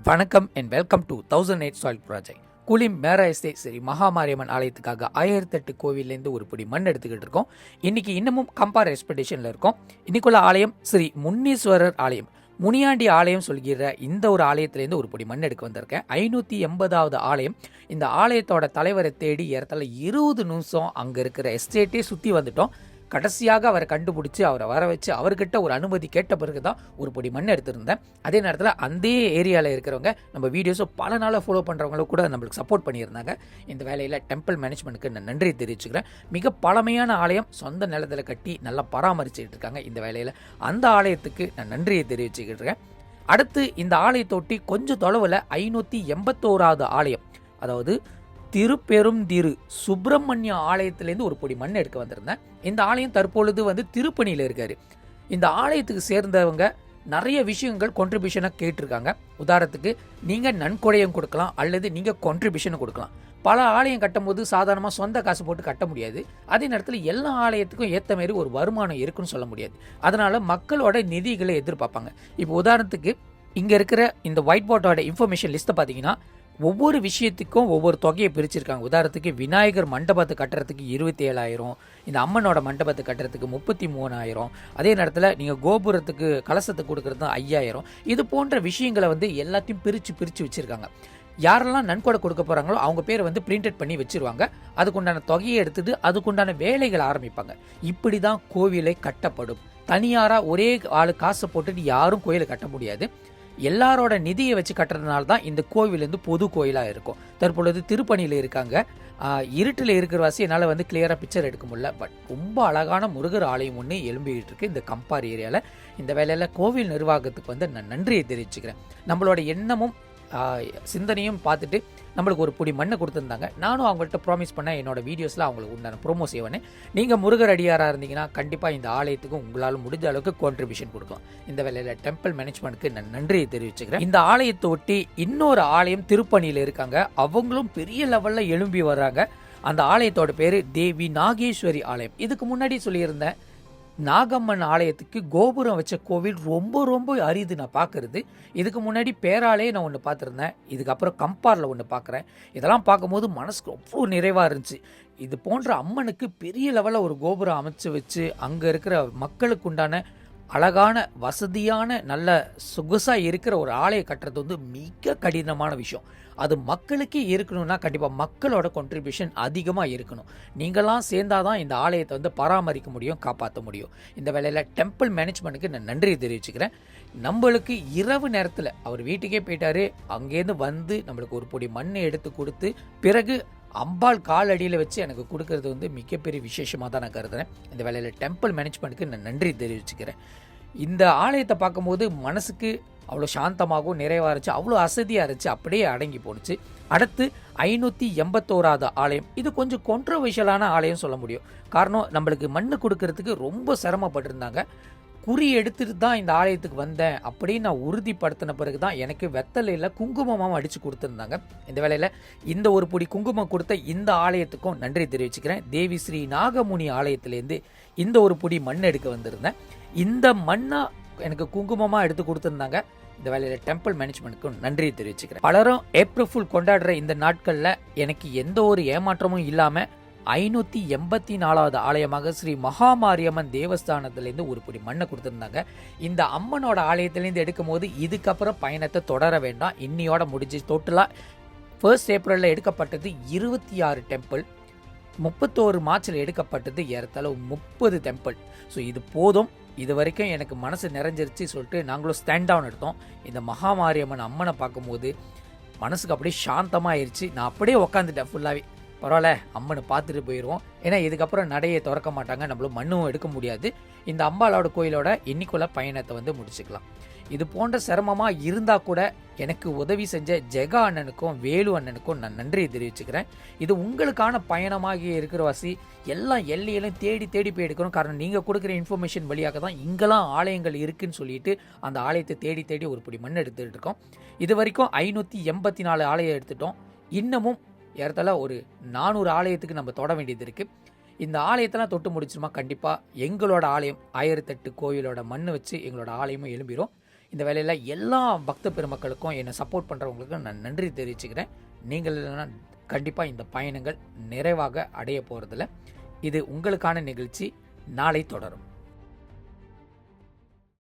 வணக்கம் and welcome to 1008 soil project. Kulim Mera estate Sri Mahamariamman ஆலயத்துக்காக 1008 கோவிலேருந்து ஒரு பிடி மண் எடுத்துக்கிட்டு இருக்கோம். இன்னைக்கு இன்னமும் கம்பார் எக்ஸ்பெடிஷனில் இருக்கோம். இன்னைக்குள்ள ஆலயம் ஸ்ரீ முன்னீஸ்வரர் ஆலயம், முனியாண்டி ஆலயம் சொல்கிற இந்த ஒரு ஆலயத்திலேருந்து ஒரு பிடி மண் எடுக்க வந்திருக்கேன். 580வது ஆலயம். இந்த ஆலயத்தோட தலைவரை தேடி ஏறத்தாழ 20 நிமிஷம் அங்கே இருக்கிற எஸ்டேட்டே சுற்றி வந்துட்டோம். கடைசியாக அவரை கண்டுபிடிச்சி அவரை வர வச்சு அவர்கிட்ட ஒரு அனுமதி கேட்ட பிறகு தான் ஒரு பொடி மண் எடுத்திருந்தேன். அதே நேரத்தில் அந்த ஏரியாவில் இருக்கிறவங்க நம்ம வீடியோஸை பல நாளாக ஃபாலோ பண்ணுறவங்களும் கூட நம்மளுக்கு சப்போர்ட் பண்ணியிருந்தாங்க. இந்த வேலையில் டெம்பிள் மேனேஜ்மெண்ட்டுக்கு நான் நன்றி தெரிவிச்சுக்கிறேன். மிக பழமையான ஆலயம், சொந்த நிலத்தில் கட்டி நல்லா பராமரிச்சுட்டு இருக்காங்க. இந்த வேலையில் அந்த ஆலயத்துக்கு நான் நன்றியை தெரிவிச்சுக்கிட்டு இருக்கேன். அடுத்து இந்த ஆலயத்தொட்டி கொஞ்சம் தொலைவில் 581வது ஆலயம், அதாவது திருப்பெருந்திரு சுப்பிரமணிய ஆலயத்திலேருந்து ஒரு பொடி மண் எடுக்க வந்திருந்தேன். இந்த ஆலயம் தற்பொழுது திருப்பணியில் இருக்காரு. இந்த ஆலயத்துக்கு சேர்ந்தவங்க நிறைய விஷயங்கள் கான்ட்ரிபியூஷனாக கேட்டிருக்காங்க. உதாரணத்துக்கு நீங்கள் நன்கொடையும் கொடுக்கலாம், அல்லது நீங்கள் கான்ட்ரிபியூஷனும் கொடுக்கலாம். பல ஆலயம் கட்டும்போது சாதாரணமாக சொந்த காசு போட்டு கட்ட முடியாது. அதே நேரத்தில் எல்லா ஆலயத்துக்கும் ஏற்ற மாதிரி ஒரு வருமானம் இருக்குன்னு சொல்ல முடியாது. அதனால மக்களோட நிதிகளை எதிர்பார்ப்பாங்க. இப்போ உதாரணத்துக்கு இங்கே இருக்கிற இந்த ஒயிட் போர்டோட இன்ஃபர்மேஷன் லிஸ்ட்டை பார்த்தீங்கன்னா ஒவ்வொரு விஷயத்துக்கும் ஒவ்வொரு தொகையை பிரிச்சிருக்காங்க. உதாரணத்துக்கு விநாயகர் மண்டபத்தை கட்டுறதுக்கு 27,000, இந்த அம்மனோட மண்டபத்தை கட்டுறதுக்கு 33,000, அதே நேரத்தில் நீங்கள் கோபுரத்துக்கு கலசத்துக்கு கொடுக்கறது 5,000. இது போன்ற விஷயங்களை எல்லாத்தையும் பிரித்து வச்சுருக்காங்க. யாரெல்லாம் நன்கொடை கொடுக்க போகிறாங்களோ அவங்க பேரை பிரிண்டட் பண்ணி வச்சுருவாங்க. அதுக்குண்டான தொகையை எடுத்துட்டு அதுக்குண்டான வேலைகளை ஆரம்பிப்பாங்க. இப்படி தான் கோவிலை கட்டப்படும். தனியாராக ஒரே ஆளு காசை போட்டுட்டு யாரும் கோயிலை கட்ட முடியாது. எல்லாரோட நிதியை வச்சு கட்டுறதுனால தான் இந்த கோவில் பொது கோயிலாக இருக்கும். தற்பொழுது திருப்பணியில் இருக்காங்க. இருட்டில் இருக்கிற வாசி என்னால் கிளியராக பிக்சர் எடுக்க முடியல. பட் ரொம்ப அழகான முருகர் ஆலயம் ஒன்று எழும்பிக்கிட்டு இருக்கு இந்த கம்பார் ஏரியாவில். இந்த வேலையில் கோவில் நிர்வாகத்துக்கு நான் நன்றியை தெரிவிச்சுக்கிறேன். நம்மளோட எண்ணமும் சிந்தனையும் பார்த்துட்டு நம்மளுக்கு ஒரு பொடி மண்ணை கொடுத்துருந்தாங்க. நானும் அவங்கள்ட்ட ப்ராமிஸ் பண்ணேன், என்னோட வீடியோஸில் அவங்களுக்கு உண்டான ப்ரோமோ செய்வேன். நீங்கள் முருகர் அடியாராக இருந்தீங்கன்னா கண்டிப்பாக இந்த ஆலயத்துக்கும் உங்களால் முடிஞ்ச அளவுக்கு கான்ட்ரிபியூஷன் கொடுக்கலாம். இந்த வேலையில் டெம்பிள் மேனேஜ்மெண்ட்டுக்கு நான் நன்றியை தெரிவிச்சுக்கிறேன். இந்த ஆலயத்தை ஒட்டி இன்னொரு ஆலயம் திருப்பணியில் இருக்காங்க. அவங்களும் பெரிய லெவலில் எழும்பி வர்றாங்க. அந்த ஆலயத்தோட பேர் தேவி நாகேஸ்வரி ஆலயம். இதுக்கு முன்னாடி சொல்லியிருந்தேன், நாகம்மன் ஆலயத்துக்கு கோபுரம் வச்ச கோவில் ரொம்ப அரிது நான் பார்க்கறது. இதுக்கு முன்னாடி பேராலே நான் ஒன்று பார்த்துருந்தேன். இதுக்கப்புறம் கம்பாரில் ஒன்று பார்க்குறேன். இதெல்லாம் பார்க்கும்போது மனசுக்கு அவ்வளோ நிறைவாக இருந்துச்சு. இது போன்ற அம்மனுக்கு பெரிய லெவலில் ஒரு கோபுரம் அமைச்சு வச்சு அங்கே இருக்கிற மக்களுக்கு உண்டான அழகான வசதியான நல்ல சொகுசாக இருக்கிற ஒரு ஆலயம் கட்டுறது மிக கடினமான விஷயம். அது மக்களுக்கே இருக்கணும்னா கண்டிப்பாக மக்களோட கான்ட்ரிபியூஷன் அதிகமாக இருக்கணும். நீங்களாம் சேர்ந்தாதான் இந்த ஆலயத்தை பராமரிக்க முடியும், காப்பாற்ற முடியும். இந்த வேலையில் டெம்பிள் மேனேஜ்மெண்ட்டுக்கு நான் நன்றி தெரிவிச்சுக்கிறேன். நம்மளுக்கு இரவு நேரத்தில் அவர் வீட்டுக்கே போயிட்டாரு. அங்கேருந்து நம்மளுக்கு ஒரு பொடி மண்ணை எடுத்து கொடுத்து பிறகு அம்பாள் கால் அடியில் வச்சு எனக்கு கொடுக்கறது மிகப்பெரிய விசேஷமாக தான் நான் கருதுறேன். இந்த வேலையில் டெம்பிள் மேனேஜ்மெண்ட்டுக்கு நான் நன்றி தெரிவிச்சுக்கிறேன். இந்த ஆலயத்தை பார்க்கும்போது மனசுக்கு அவ்வளோ சாந்தமாகவும் நிறைவாக இருந்துச்சு, அவ்வளோ அசதியாக இருந்துச்சு, அப்படியே அடங்கி போணுச்சு. அடுத்து 581வது ஆலயம். இது கொஞ்சம் கான்ட்ரோவர்ஷியலான ஆலயம் சொல்ல முடியும். காரணம், நம்மளுக்கு மண் கொடுக்கறதுக்கு ரொம்ப சிரமப்பட்டிருந்தாங்க. குறி எடுத்துட்டு தான் இந்த ஆலயத்துக்கு வந்தேன் அப்படின்னு நான் உறுதிப்படுத்தின பிறகு தான் எனக்கு வெத்தலையில் குங்குமமாக அடித்து கொடுத்துருந்தாங்க. இந்த வேளையில் இந்த ஒரு பொடி குங்குமம் கொடுத்த இந்த ஆலயத்துக்கும் நன்றி தெரிவிச்சுக்கிறேன். தேவி ஸ்ரீ நாகமுனி ஆலயத்திலேருந்து இந்த ஒரு பொடி மண் எடுக்க வந்திருந்தேன். இந்த மண்ணை எனக்கு குங்குமமாக எடுத்து கொடுத்துருந்தாங்க. இந்த வேலையில் டெம்பிள் மேனேஜ்மெண்ட்டுக்கும் நன்றி தெரிவிச்சுக்கிறேன். பலரும் ஏப்ரல் ஃபுல் கொண்டாடுற இந்த நாட்களில் எனக்கு எந்த ஒரு ஏமாற்றமும் இல்லாமல் 584வது ஆலயமாக ஸ்ரீ மகாமாரியம்மன் தேவஸ்தானத்திலேருந்து ஒரு பொடி மண்ணை கொடுத்துருந்தாங்க. இந்த அம்மனோட ஆலயத்திலேருந்து எடுக்கும் போது இதுக்கப்புறம் பயணத்தை தொடர வேண்டாம், இன்னியோட முடிஞ்சு. டோட்டலாக 1 ஏப்ரலில் எடுக்கப்பட்டது 26 டெம்பிள், 31 மார்ச்சில் எடுக்கப்பட்டது ஏறத்தாழ 30 டெம்பிள். ஸோ இது போதும், இது வரைக்கும் எனக்கு மனசு நிறைஞ்சிருச்சு சொல்லிட்டு நாங்களும் ஸ்டாண்ட் டவுன் எடுத்தோம். இந்த மகாமாரியம்மன் அம்மனை பார்க்கும்போது மனசுக்கு அப்படியே சாந்தமாகிருச்சு. நான் அப்படியே உக்காந்துட்டேன் ஃபுல்லாகவே. பரவாயில்ல, அம்மனை பார்த்துட்டு போயிடுவோம். ஏன்னா இதுக்கப்புறம் நடையை திறக்க மாட்டாங்க, நம்மளும் மண்ணும் எடுக்க முடியாது. இந்த அம்பாளோட கோயிலோட இன்னைக்குள்ள பயணத்தை முடிச்சுக்கலாம். இது போன்ற சிரமமாக இருந்தால் கூட எனக்கு உதவி செஞ்ச ஜெகா அண்ணனுக்கும் வேலு அண்ணனுக்கும் நான் நன்றி தெரிவிச்சுக்கிறேன். இது உங்களுக்கான பயணமாகி இருக்கிற வாசி எல்லாம் எல்லையிலும் தேடி போய் எடுக்கணும். காரணம், நீங்கள் கொடுக்குற இன்ஃபர்மேஷன் வழியாக தான் இங்கெல்லாம் ஆலயங்கள் இருக்குன்னு சொல்லிட்டு அந்த ஆலயத்தை தேடி ஒரு பிடி மண் எடுத்துகிட்டு இருக்கோம். இது வரைக்கும் 584 ஆலயம் எடுத்துட்டோம். இன்னமும் ஏறத்தாழ ஒரு 400 ஆலயத்துக்கு நம்ம தொட வேண்டியது இருக்குது. இந்த ஆலயத்தெல்லாம் தொட்டு முடிச்சுமா கண்டிப்பாக எங்களோட ஆலயம் 1008 கோவிலோட மண் வச்சு எங்களோட ஆலயமும் எழும்பிடும். இந்த வேலையில் எல்லா பக்த பெருமக்களுக்கும் என்னை சப்போர்ட் பண்ணுறவங்களுக்கும் நான் நன்றி தெரிவிச்சுக்கிறேன். நீங்கள் இல்லைன்னா கண்டிப்பாக இந்த பயணங்கள் நிறைவாக அடைய போகிறதில்ல. இது உங்களுக்கான நிகழ்ச்சி நாளை தொடரும்.